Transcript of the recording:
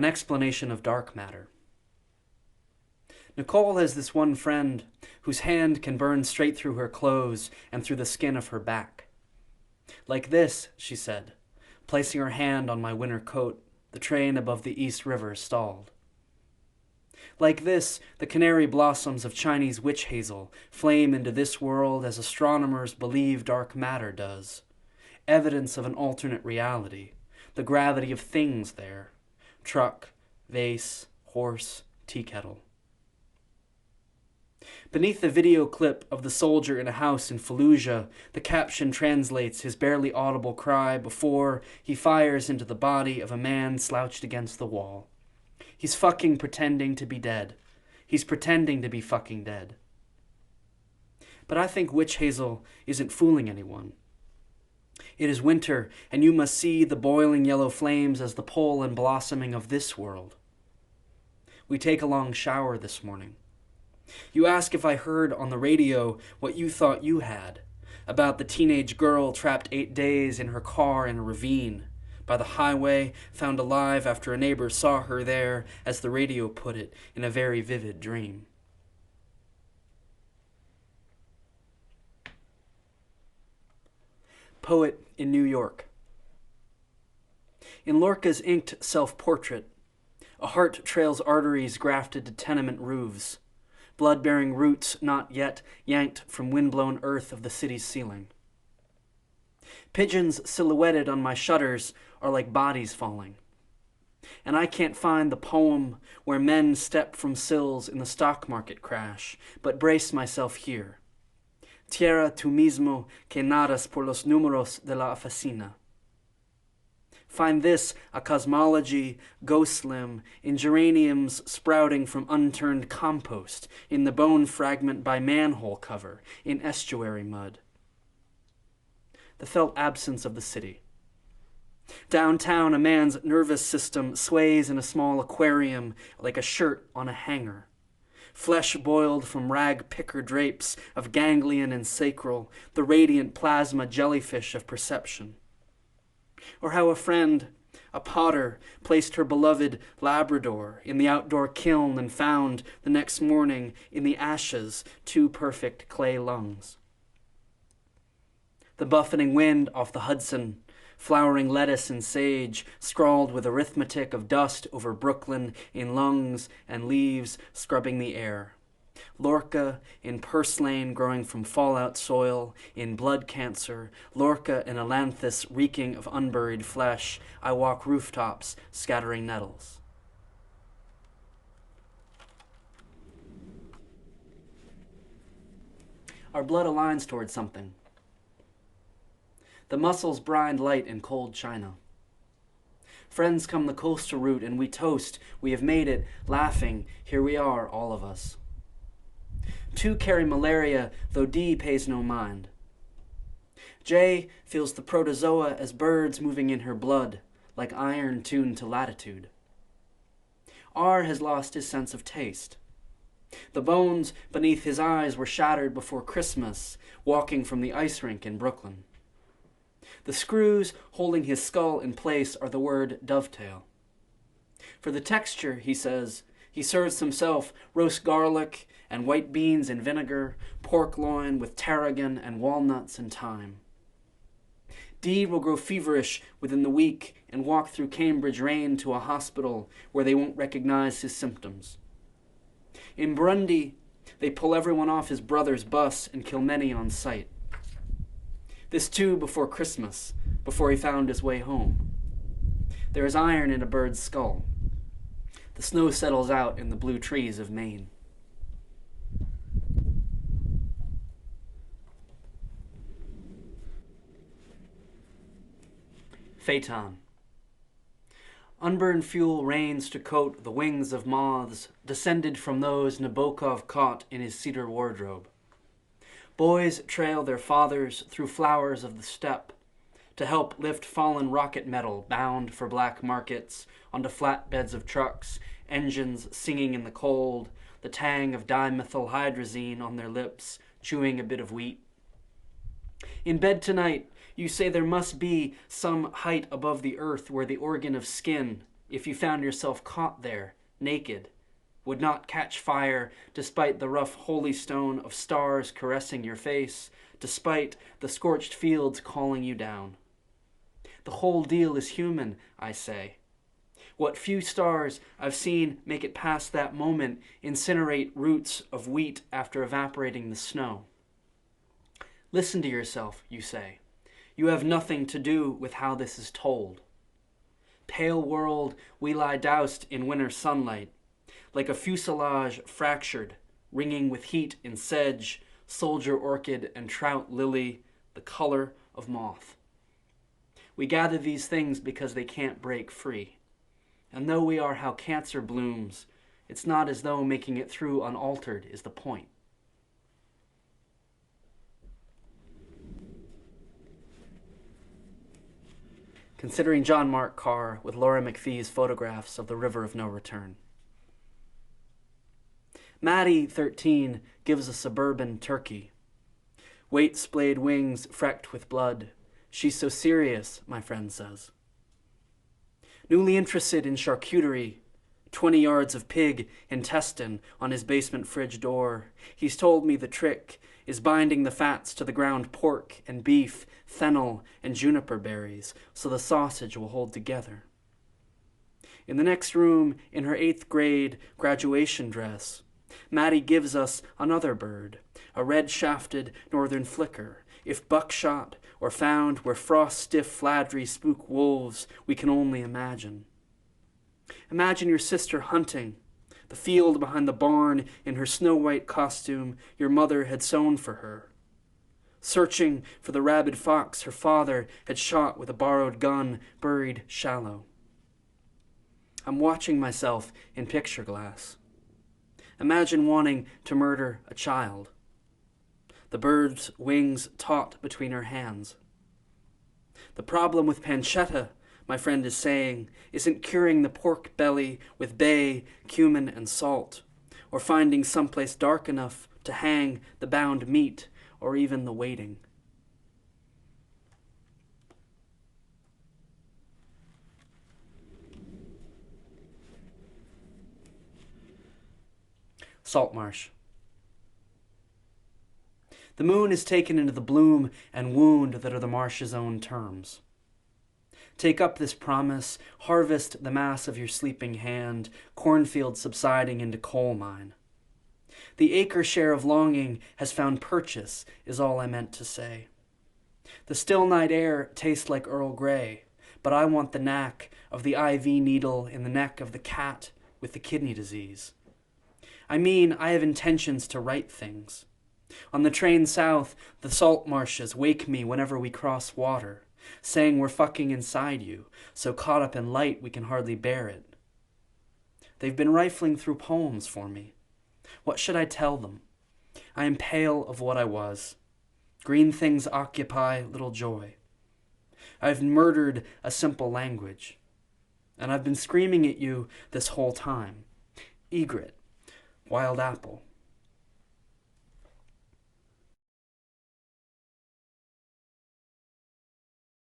an explanation of dark matter. Nicole has this one friend whose hand can burn straight through her clothes and through the skin of her back. Like this, she said, placing her hand on my winter coat, the train above the East River stalled. Like this, the canary blossoms of Chinese witch hazel flame into this world as astronomers believe dark matter does. Evidence of an alternate reality, the gravity of things there. Truck, vase, horse, tea kettle. Beneath the video clip of the soldier in a house in Fallujah, the caption translates his barely audible cry before he fires into the body of a man slouched against the wall. He's fucking pretending to be dead. He's pretending to be fucking dead. But I think witch hazel isn't fooling anyone. It is winter, and you must see the boiling yellow flames as the pole and blossoming of this world. We take a long shower this morning. You ask if I heard on the radio what you thought you had, about the teenage girl trapped 8 days in her car in a ravine, by the highway, found alive after a neighbor saw her there, as the radio put it, in a very vivid dream. Poet in New York. In Lorca's inked self-portrait, a heart trails arteries grafted to tenement roofs, blood-bearing roots not yet yanked from wind-blown earth of the city's ceiling. Pigeons silhouetted on my shutters are like bodies falling. And I can't find the poem where men step from sills in the stock market crash, but brace myself here. Tierra tú mismo que nadas por los números de la oficina. Find this a cosmology ghost limb in geraniums sprouting from unturned compost, in the bone fragment by manhole cover, in estuary mud. The felt absence of the city. Downtown, a man's nervous system sways in a small aquarium like a shirt on a hanger. Flesh boiled from rag picker drapes of ganglion and sacral, the radiant plasma jellyfish of perception. Or how a friend, a potter, placed her beloved Labrador in the outdoor kiln and found, the next morning, in the ashes, 2 perfect clay lungs. The buffeting wind off the Hudson, flowering lettuce and sage, scrawled with arithmetic of dust over Brooklyn in lungs and leaves scrubbing the air. Lorca in purslane growing from fallout soil, in blood cancer, Lorca in ailanthus reeking of unburied flesh, I walk rooftops scattering nettles. Our blood aligns towards something. The muscles brined light in cold china. Friends come the coastal route and we toast. We have made it, laughing. Here we are, all of us. 2 carry malaria, though D pays no mind. J feels the protozoa as birds moving in her blood, like iron tuned to latitude. R has lost his sense of taste. The bones beneath his eyes were shattered before Christmas, walking from the ice rink in Brooklyn. The screws holding his skull in place are the word dovetail. For the texture, he says, he serves himself roast garlic and white beans in vinegar, pork loin with tarragon and walnuts and thyme. D will grow feverish within the week and walk through Cambridge rain to a hospital where they won't recognize his symptoms. In Burundi, they pull everyone off his brother's bus and kill many on sight. This too before Christmas, before he found his way home. There is iron in a bird's skull. The snow settles out in the blue trees of Maine. Phaethon. Unburned fuel rains to coat the wings of moths descended from those Nabokov caught in his cedar wardrobe. Boys trail their fathers through flowers of the steppe to help lift fallen rocket metal bound for black markets onto flatbeds of trucks, engines singing in the cold, the tang of dimethylhydrazine on their lips, chewing a bit of wheat. In bed tonight, you say there must be some height above the earth where the organ of skin if you found yourself caught there, naked, would not catch fire despite the rough holy stone of stars caressing your face, despite the scorched fields calling you down. The whole deal is human, I say. What few stars I've seen make it past that moment incinerate roots of wheat after evaporating the snow. Listen to yourself, you say. You have nothing to do with how this is told. Pale world, we lie doused in winter sunlight, like a fuselage fractured, ringing with heat in sedge, soldier orchid, and trout lily, the color of moth. We gather these things because they can't break free. And though we are how cancer blooms, it's not as though making it through unaltered is the point. Considering John Mark Karr with Laura McPhee's photographs of the River of No Return. Maddie, 13, gives a suburban turkey. Weight splayed wings frecked with blood. She's so serious, my friend says. Newly interested in charcuterie, 20 yards of pig intestine on his basement fridge door, he's told me the trick is binding the fats to the ground pork and beef, fennel, and juniper berries so the sausage will hold together. In the next room, in her 8th grade graduation dress, Maddie gives us another bird, a red-shafted northern flicker. If buckshot or found where frost-stiff fladry spook wolves, we can only imagine. Imagine your sister hunting, the field behind the barn in her snow-white costume your mother had sewn for her, searching for the rabid fox her father had shot with a borrowed gun buried shallow. I'm watching myself in picture glass. Imagine wanting to murder a child. The bird's wings taut between her hands. The problem with pancetta, my friend is saying, isn't curing the pork belly with bay, cumin, and salt, or finding someplace dark enough to hang the bound meat, or even the waiting. Saltmarsh. The moon is taken into the bloom and wound that are the marsh's own terms. Take up this promise, harvest the mass of your sleeping hand, cornfield subsiding into coal mine. The acre share of longing has found purchase, is all I meant to say. The still night air tastes like Earl Grey, but I want the knack of the IV needle in the neck of the cat with the kidney disease. I mean, I have intentions to write things. On the train south, the salt marshes wake me whenever we cross water, saying we're fucking inside you, so caught up in light we can hardly bear it. They've been rifling through poems for me. What should I tell them? I am pale of what I was. Green things occupy little joy. I've murdered a simple language, and I've been screaming at you this whole time. Egret, wild apple.